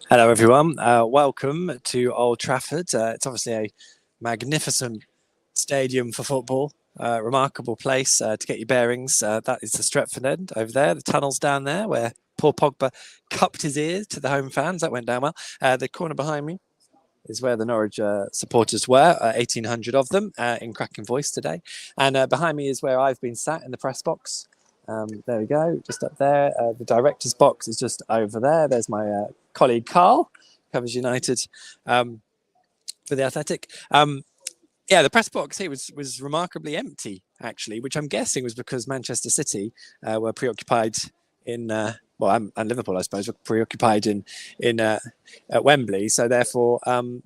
Hello, everyone. Welcome to Old Trafford. It's obviously a magnificent stadium for football. Remarkable place to get your bearings. That is the Stretford end over there. The tunnels down there where poor Pogba cupped his ears to the home fans. That went down well. The corner behind me is where the Norwich supporters were, 1,800 of them in cracking voice today. And behind me is where I've been sat in the press box. There we go, just up there. The director's box is just over there. There's my colleague Carl, covers United for the Athletic. Yeah, the press box here was remarkably empty, actually, which I'm guessing was because Manchester City were preoccupied in, and Liverpool, I suppose, were preoccupied at Wembley. So therefore,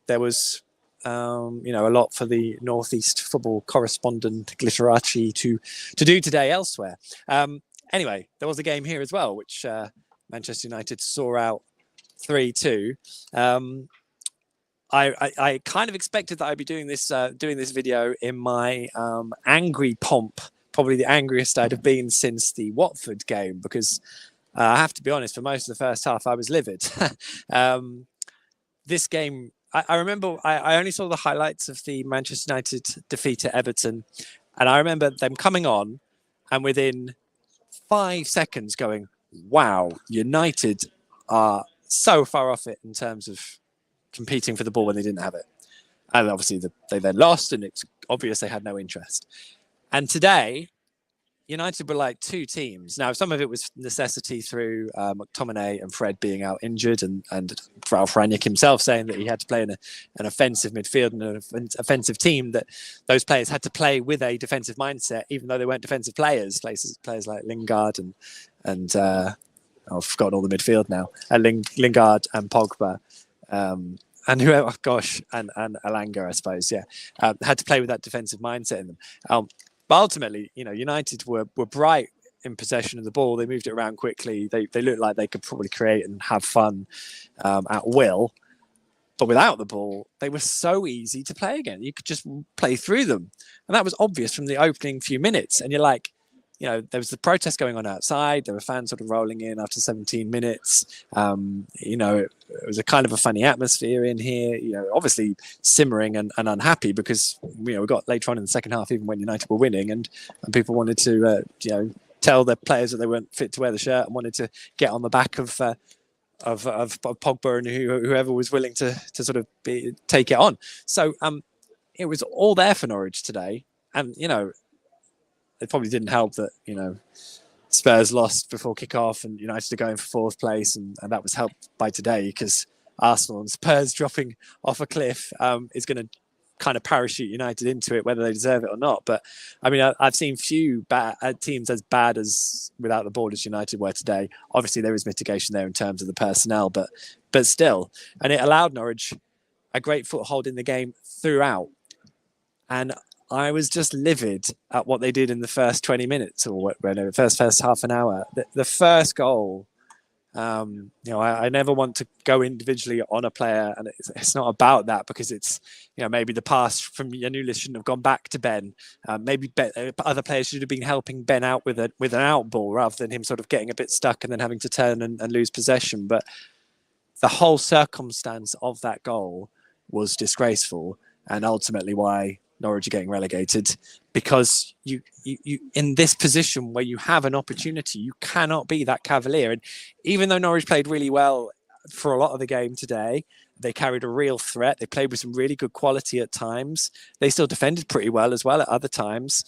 there was a lot for the Northeast football correspondent Glitteracci to do today elsewhere. Anyway, there was a game here as well, which Manchester United saw out 3-2. I kind of expected that I'd be doing this video in my angry pomp, probably the angriest I'd have been since the Watford game, because I have to be honest, for most of the first half I was livid. This game, I remember I only saw the highlights of the Manchester United defeat at Everton, and I remember them coming on and within 5 seconds going, wow, United are so far off it in terms of competing for the ball when they didn't have it. And obviously they then lost, and it's obvious they had no interest. And today, United were like two teams. Now, some of it was necessity through McTominay and Fred being out injured, and Ralf Rangnick himself saying that he had to play in an offensive midfield and an offensive team, that those players had to play with a defensive mindset, even though they weren't defensive players. Players like Lingard and I've forgotten all the midfield now. Lingard and Pogba. And whoever, and Alanga, I suppose, had to play with that defensive mindset in them. But ultimately, United were bright in possession of the ball. They moved it around quickly. They looked like they could probably create and have fun at will. But without the ball, they were so easy to play again. You could just play through them. And that was obvious from the opening few minutes. And you're like, there was the protest going on outside. There were fans sort of rolling in after 17 minutes. It was a kind of a funny atmosphere in here, obviously simmering and unhappy because, we got later on in the second half, even when United were winning, and people wanted to, tell their players that they weren't fit to wear the shirt and wanted to get on the back of Pogba and whoever was willing to sort of take it on. So it was all there for Norwich today. And, it probably didn't help that, Spurs lost before kickoff and United are going for fourth place. And that was helped by today, because Arsenal and Spurs dropping off a cliff is going to kind of parachute United into it, whether they deserve it or not. But I mean, I've seen few teams as bad as without the ball as United were today. Obviously, there is mitigation there in terms of the personnel, but still. And it allowed Norwich a great foothold in the game throughout. And I was just livid at what they did in the first 20 minutes or whatever, first half an hour. The first goal, I never want to go individually on a player, and it's not about that, because it's, maybe the pass from Yanulis shouldn't have gone back to Ben. Maybe other players should have been helping Ben out with an out ball rather than him sort of getting a bit stuck and then having to turn and lose possession. But the whole circumstance of that goal was disgraceful, and ultimately why Norwich are getting relegated, because you in this position where you have an opportunity, you cannot be that cavalier. And even though Norwich played really well for a lot of the game today, they carried a real threat. They played with some really good quality at times. They still defended pretty well as well at other times.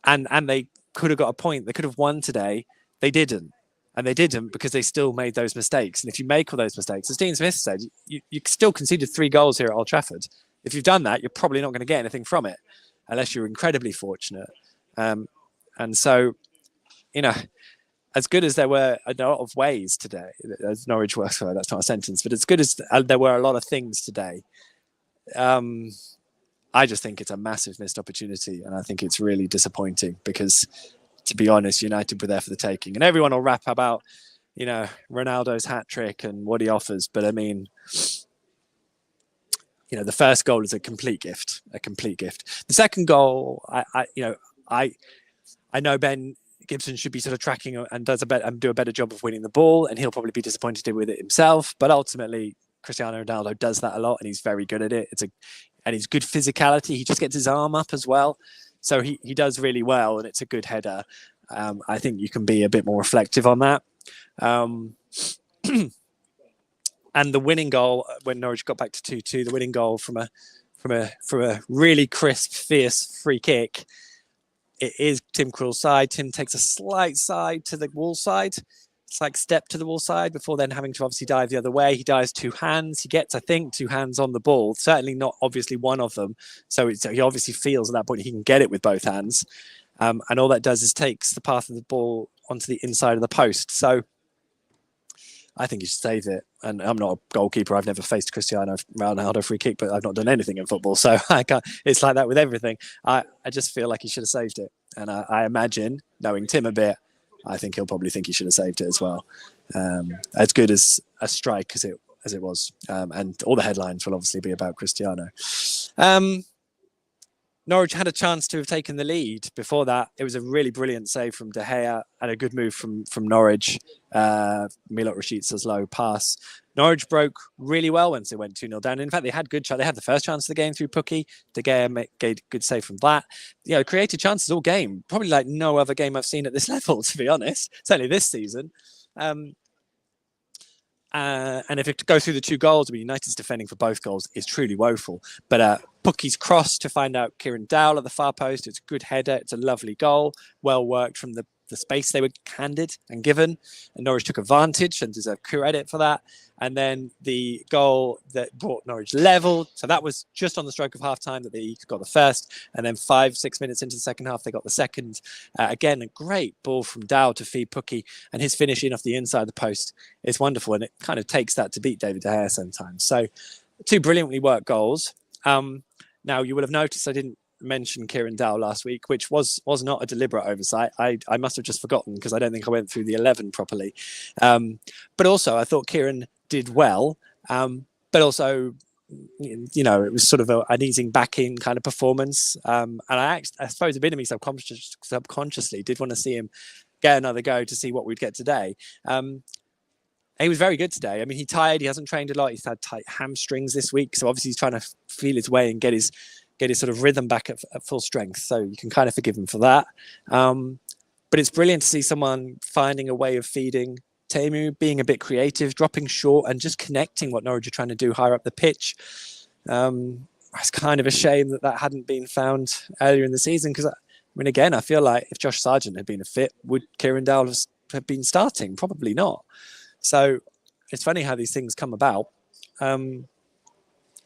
And they could have got a point. They could have won today. They didn't. And they didn't because they still made those mistakes. And if you make all those mistakes, as Dean Smith said, you still conceded 3 goals here at Old Trafford. If you've done that, you're probably not going to get anything from it unless you're incredibly fortunate. And so, as good as there were a lot of ways today, as Norwich works for, that's not a sentence, but as good as there were a lot of things today, I just think it's a massive missed opportunity. And I think it's really disappointing because, to be honest, United were there for the taking. And everyone will rap about, Ronaldo's hat trick and what he offers. But I mean, the first goal is a complete gift. The second goal, I know Ben Gibson should be sort of tracking and do a better job of winning the ball, and he'll probably be disappointed with it himself. But ultimately, Cristiano Ronaldo does that a lot, and he's very good at it. And he's good physicality. He just gets his arm up as well, so he does really well, and it's a good header. I think you can be a bit more reflective on that. And the winning goal when Norwich got back to 2-2, the winning goal from a really crisp, fierce free kick. It is Tim Krul's side. Tim takes a slight side to the wall side. It's like step to the wall side before then having to obviously dive the other way. He dives 2 hands. He gets, I think, 2 hands on the ball. Certainly not obviously one of them. So he obviously feels at that point he can get it with both hands. And all that does is takes the path of the ball onto the inside of the post. So I think he should save it. And I'm not a goalkeeper. I've never faced Cristiano Ronaldo free kick, but I've not done anything in football. So I can't, it's like that with everything. I just feel like he should have saved it. And I imagine, knowing Tim a bit, I think he'll probably think he should have saved it as well. As good as a strike as it was. And all the headlines will obviously be about Cristiano. Norwich had a chance to have taken the lead. Before that, it was a really brilliant save from De Gea and a good move from Norwich. Milot Rashica's low pass. Norwich broke really well once they went 2-0 down. In fact, they had good. They had the first chance of the game through Pukki. De Gea made a good save from that. Created chances all game. Probably like no other game I've seen at this level, to be honest. Certainly this season. And if it goes through the 2 goals, United's defending for both goals is truly woeful. But Pukki's cross to find out Kieran Dowell at the far post. It's a good header. It's a lovely goal. Well worked from the space they were handed and given. And Norwich took advantage and deserve credit for that. And then the goal that brought Norwich level. So that was just on the stroke of half-time that they got the first. And then 5-6 minutes into the second half, they got the second. Again, a great ball from Dowell to feed Pukki. And his finishing off the inside of the post is wonderful. And it kind of takes that to beat David De Gea sometimes. So 2 brilliantly worked goals. Now, you will have noticed I didn't mention Kieran Dowell last week, which was not a deliberate oversight. I must have just forgotten because I don't think I went through the 11 properly. But also, I thought Kieran did well. But also, it was sort of an easing back in kind of performance. And I suppose a bit of me subconsciously did want to see him get another go to see what we'd get today. He was very good today. I mean, he hasn't trained a lot. He's had tight hamstrings this week. So obviously he's trying to feel his way and get his sort of rhythm back at full strength. So you can kind of forgive him for that. But it's brilliant to see someone finding a way of feeding Teemu, being a bit creative, dropping short and just connecting what Norwich are trying to do higher up the pitch. It's kind of a shame that hadn't been found earlier in the season because, again, I feel like if Josh Sargent had been a fit, would Kieran Dowell have been starting? Probably not. So it's funny how these things come about. But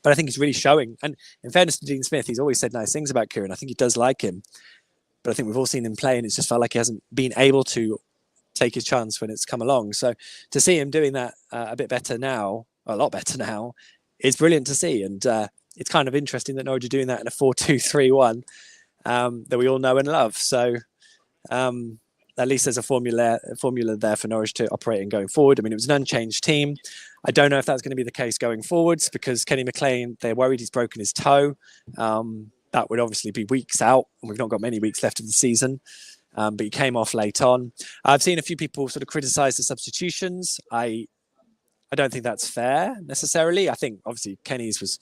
I think he's really showing. And in fairness to Dean Smith, he's always said nice things about Kieran. I think he does like him. But I think we've all seen him play and it's just felt like he hasn't been able to take his chance when it's come along. So to see him doing that a lot better now, is brilliant to see. And it's kind of interesting that Norwich are doing that in a 4-2-3-1 that we all know and love. So at least there's a formula there for Norwich to operate in going forward. It was an unchanged team. I don't know if that's going to be the case going forwards because Kenny McLean, they're worried he's broken his toe. That would obviously be weeks out, and we've not got many weeks left of the season. But he came off late on. I've seen a few people sort of criticise the substitutions. I don't think that's fair necessarily. I think obviously Kenny's was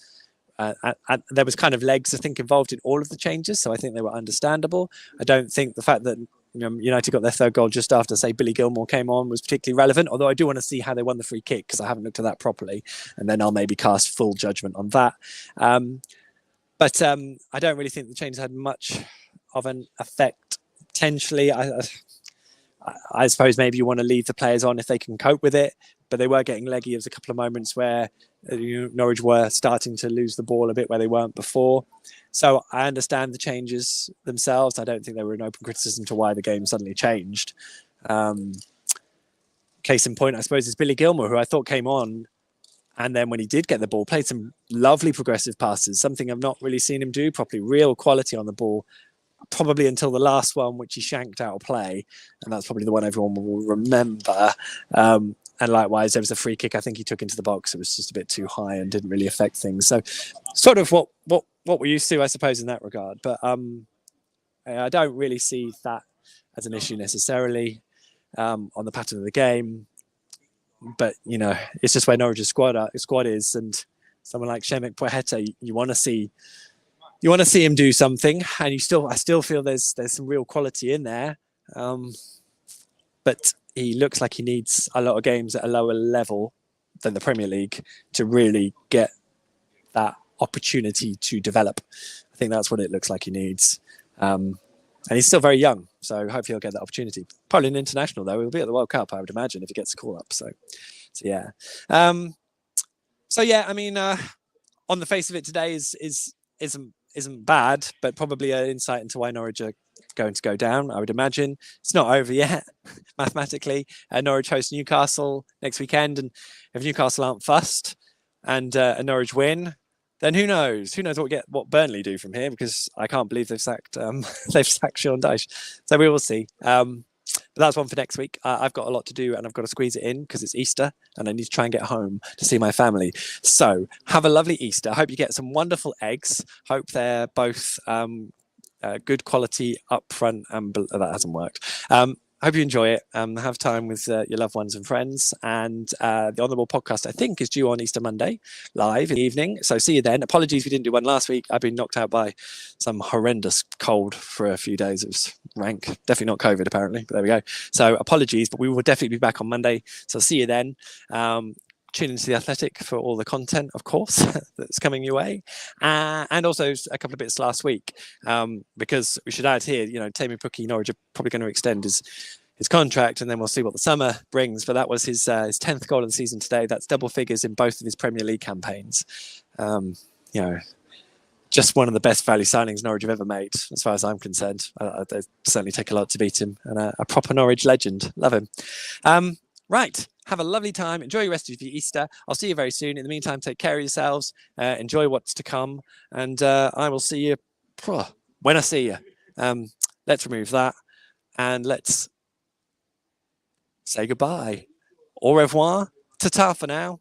there was kind of legs I think involved in all of the changes, so I think they were understandable. I don't think the fact that United got their 3rd goal just after, say, Billy Gilmour came on was particularly relevant, although I do want to see how they won the free kick because I haven't looked at that properly, and then I'll maybe cast full judgment on that. But I don't really think the changes had much of an effect. Potentially, I suppose maybe you want to leave the players on if they can cope with it, but they were getting leggy. There was a couple of moments where Norwich were starting to lose the ball a bit where they weren't before. So I understand the changes themselves. I don't think they were an open criticism to why the game suddenly changed. Case in point, I suppose, is Billy Gilmour, who I thought came on, and then when he did get the ball, played some lovely progressive passes, something I've not really seen him do properly, real quality on the ball, probably until the last one, which he shanked out of play. And that's probably the one everyone will remember. And likewise, there was a free kick I think he took into the box. It was just a bit too high and didn't really affect things. So sort of what we're used to, I suppose, in that regard. But I don't really see that as an issue necessarily on the pattern of the game. But, it's just where Norwich's squad is. And someone like Shemek Poeta, you want to see him do something. And I still feel there's some real quality in there. But he looks like he needs a lot of games at a lower level than the Premier League to really get that opportunity to develop. I think that's what it looks like he needs. And he's still very young, so hopefully he'll get that opportunity. Probably an international, though. He'll be at the World Cup, I would imagine, if he gets a call up. So yeah. I mean, on the face of it today isn't bad, but probably an insight into why Norwich are going to go down, I would imagine. It's not over yet, mathematically. Norwich host Newcastle next weekend, and if Newcastle aren't fussed and Norwich win, then who knows? Who knows what Burnley do from here? Because I can't believe they've sacked Sean Dyche. So we will see. But that's one for next week. I've got a lot to do, and I've got to squeeze it in because it's Easter, and I need to try and get home to see my family. So have a lovely Easter. Hope you get some wonderful eggs. Hope they're both good quality up front, and that hasn't worked. Hope you enjoy it. Have time with your loved ones and friends. And the Honourable podcast, I think, is due on Easter Monday, live in the evening. So see you then. Apologies we didn't do one last week. I've been knocked out by some horrendous cold for a few days. It was rank. Definitely not COVID, apparently. But there we go. So apologies, but we will definitely be back on Monday. So see you then. Tune into The Athletic for all the content, of course, that's coming your way. And also a couple of bits last week, because we should add here, Tammy Pukki, Norwich are probably going to extend his contract, and then we'll see what the summer brings. But that was his 10th goal of the season today. That's double figures in both of his Premier League campaigns. Just one of the best value signings Norwich have ever made, as far as I'm concerned. They certainly take a lot to beat him, and a proper Norwich legend. Love him. Right. Have a lovely time. Enjoy the rest of your Easter. I'll see you very soon. In the meantime, take care of yourselves. Enjoy what's to come. And I will see you when I see you. Let's remove that. And let's say goodbye. Au revoir. Ta-ta for now.